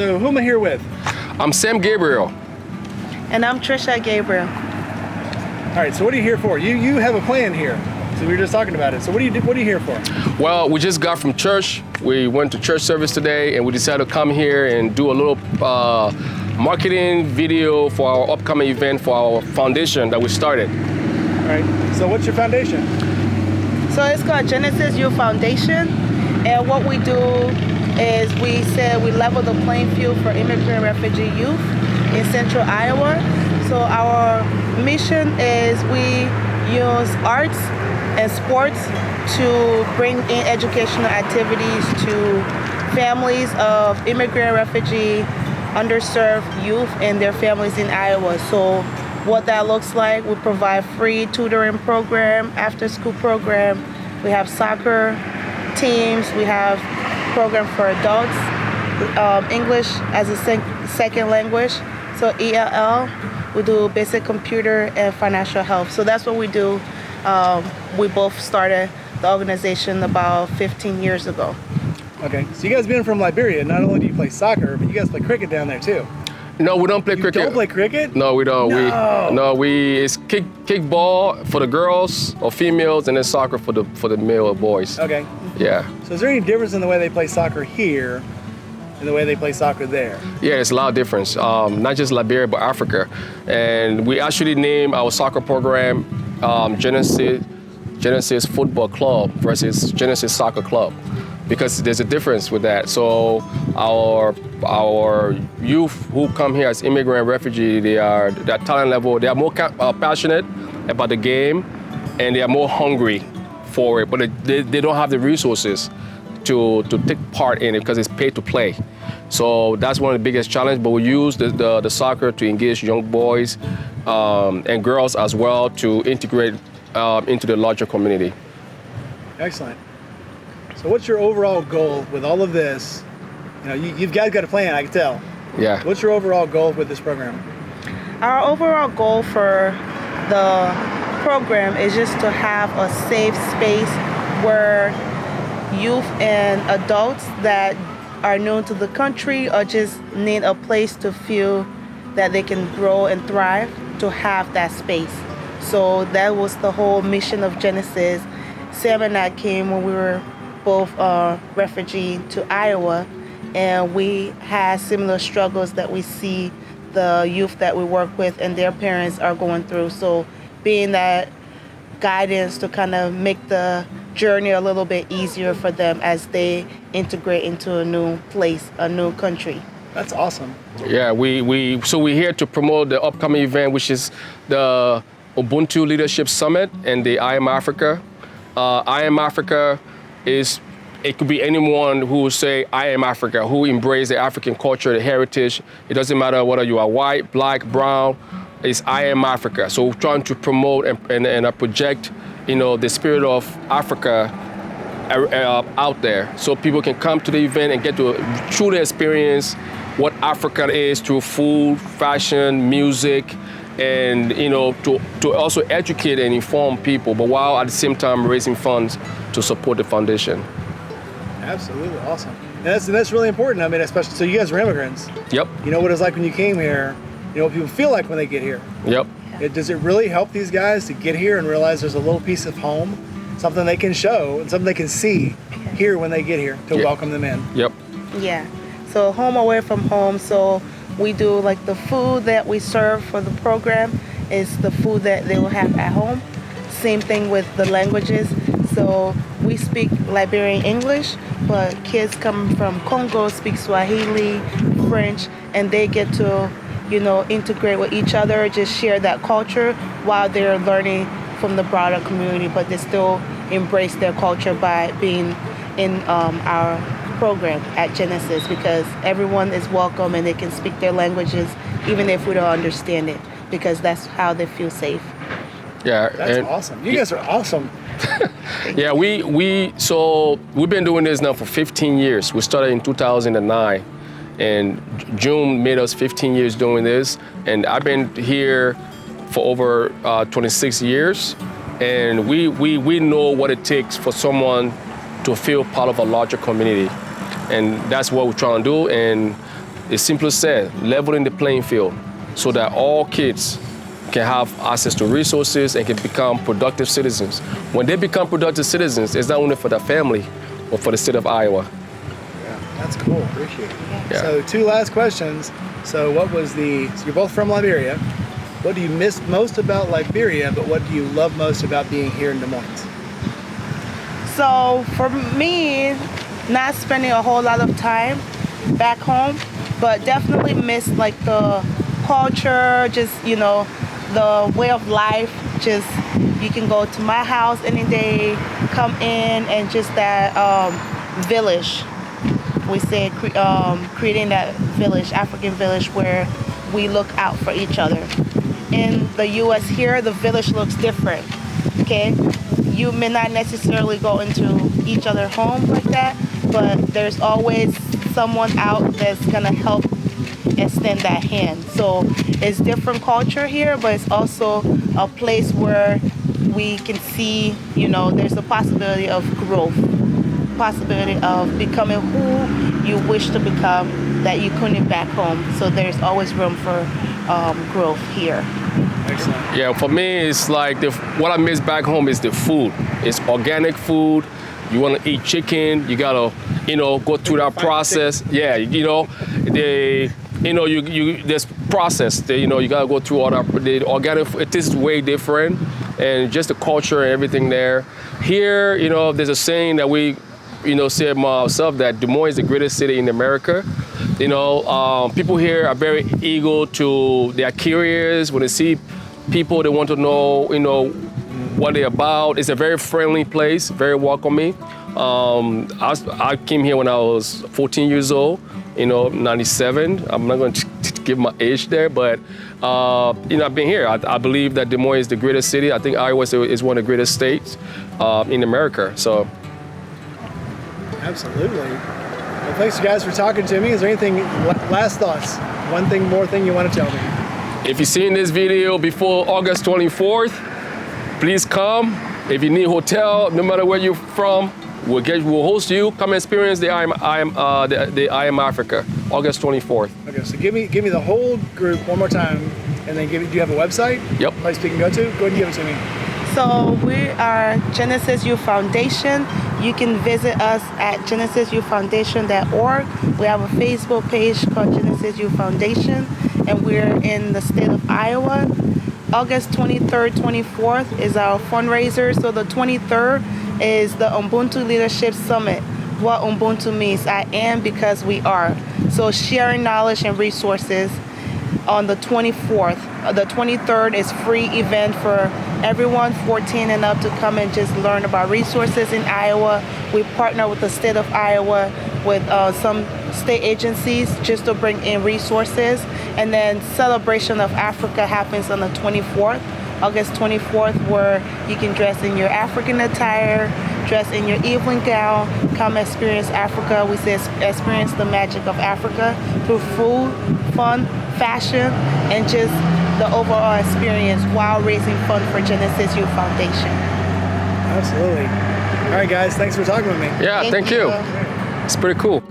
So who am I here with? I'm Sam Gabriel. And I'm Trisha Gabriel. All right, so what are you here for? You have a plan here. So we were just talking about it. So what are you here for? Well, we just got from church. We went to church service today, and we decided to come here and do a little marketing video for our upcoming event for our foundation that we started. All right, so what's your foundation? So it's called Genesis Youth Foundation. And what we do is we said we level the playing field for immigrant refugee youth in central Iowa. So our mission is we use arts and sports to bring in educational activities to families of immigrant, refugee, underserved youth and their families in Iowa. So what that looks like, we provide free tutoring program, after school program. We have soccer teams, we have program for adults, English as a second language, so ELL. We do basic computer and financial health. So that's what we do. We both started the organization about 15 years ago. Okay, so you guys being from Liberia, not only do you play soccer, but you guys play cricket down there too. No, we don't play cricket. You don't play cricket? No, we don't. No. It's kickball for the girls or females, and then soccer for the male or boys. Okay. Yeah. So is there any difference in the way they play soccer here and the way they play soccer there? Yeah, it's a lot of difference. Not just Liberia, but Africa. And we actually named our soccer program Genesis Football Club versus Genesis Soccer Club, because there's a difference with that. So our youth who come here as immigrant refugee, their talent level, they are more passionate about the game, and they are more hungry for it, but they don't have the resources to take part in it because it's pay to play. So that's one of the biggest challenges, but we use the soccer to engage young boys and girls as well to integrate into the larger community. Excellent. So what's your overall goal with all of this? You know, you've guys got a plan, I can tell. Yeah. What's your overall goal with this program? Our overall goal for the program is just to have a safe space where youth and adults that are new to the country or just need a place to feel that they can grow and thrive, to have that space. So that was the whole mission of Genesis. Sam and I came when we were both refugee to Iowa, and we had similar struggles that we see the youth that we work with and their parents are going through. So being that guidance to kind of make the journey a little bit easier for them as they integrate into a new place, a new country. That's awesome. Yeah, we're here to promote the upcoming event, which is the Ubuntu Leadership Summit and the I Am Africa. I Am Africa it could be anyone who say I am Africa, who embrace the African culture, the heritage. It doesn't matter whether you are white, black, brown, it's I Am Africa. So we're trying to promote and project, the spirit of Africa out there, so people can come to the event and get to truly experience what Africa is through food, fashion, music, and to also educate and inform people, but while at the same time raising funds to support the foundation. Absolutely awesome. And that's really important. I mean, especially, so you guys are immigrants. Yep. You know what it's like when you came here. You know what people feel like when they get here. Yep. Does it really help these guys to get here and realize there's a little piece of home, something they can show and something they can see here when they get here to welcome them in? Yep. Yeah. So home away from home. So we do like the food that we serve for the program is the food that they will have at home. Same thing with the languages. So we speak Liberian English, but kids coming from Congo speak Swahili, French, and they get to, integrate with each other, just share that culture while they're learning from the broader community, but they still embrace their culture by being in our program at Genesis, because everyone is welcome and they can speak their languages even if we don't understand it, because that's how they feel safe. Yeah, that's awesome. You guys are awesome. Yeah, we've been doing this now for 15 years. We started in 2009, and June made us 15 years doing this, and I've been here for over 26 years, and we know what it takes for someone to feel part of a larger community, and that's what we're trying to do. And it's simply said, leveling the playing field so that all kids can have access to resources and can become productive citizens. When they become productive citizens, it's not only for their family, but for the state of Iowa. Yeah, that's cool. Appreciate it. Yeah. So 2 last questions. So so you're both from Liberia. What do you miss most about Liberia, but what do you love most about being here in Des Moines? So for me, not spending a whole lot of time back home, but definitely miss the culture, just, the way of life. Just, you can go to my house any day, come in, and just that village. We say creating that village, African village, where we look out for each other. In the U.S. here, the village looks different, okay? You may not necessarily go into each other's home like that, but there's always someone out that's gonna help extend that hand. So it's different culture here, but it's also a place where we can see, there's a possibility of growth, possibility of becoming who you wish to become that you couldn't back home. So there's always room for growth here. Excellent. Yeah, for me, it's what I miss back home is the food. It's organic food. You want to eat chicken, you gotta, go through that process. Yeah, there's process. You gotta go through all that. The organic, it is way different, and just the culture and everything there. Here, there's a saying that we, say myself that Des Moines is the greatest city in America. People here are very eager they are curious when they see people. They want to know, what they're about. It's a very friendly place, very welcoming. I came here when I was 14 years old, 97. I'm not going to give my age there, but, I've been here. I believe that Des Moines is the greatest city. I think Iowa is one of the greatest states in America, so. Absolutely. Well, thanks you guys for talking to me. Is there anything, last thoughts? More thing you want to tell me? If you've seen this video before August 24th, please come. If you need a hotel, no matter where you're from, we'll host you. Come experience the I Am Africa, August 24th. Okay, so give me the whole group one more time, and then do you have a website? Yep. Place people can go to? Go ahead and give it to me. So we are Genesis Youth Foundation. You can visit us at genesisyouthfoundation.org. We have a Facebook page called Genesis Youth Foundation, and we're in the state of Iowa. August 23rd, 24th is our fundraiser. So the 23rd is the Ubuntu Leadership Summit. What Ubuntu means, I am because we are. So sharing knowledge and resources on the 24th. The 23rd is free event for everyone 14 and up to come and just learn about resources in Iowa. We partner with the state of Iowa with some state agencies just to bring in resources. And then Celebration of Africa happens on the 24th, August 24th, where you can dress in your African attire, dress in your evening gown, come experience Africa. We say experience the magic of Africa through food, fun, fashion, and just the overall experience while raising funds for Genesis Youth Foundation. Absolutely. All right, guys, thanks for talking with me. Yeah, thank you. It's pretty cool.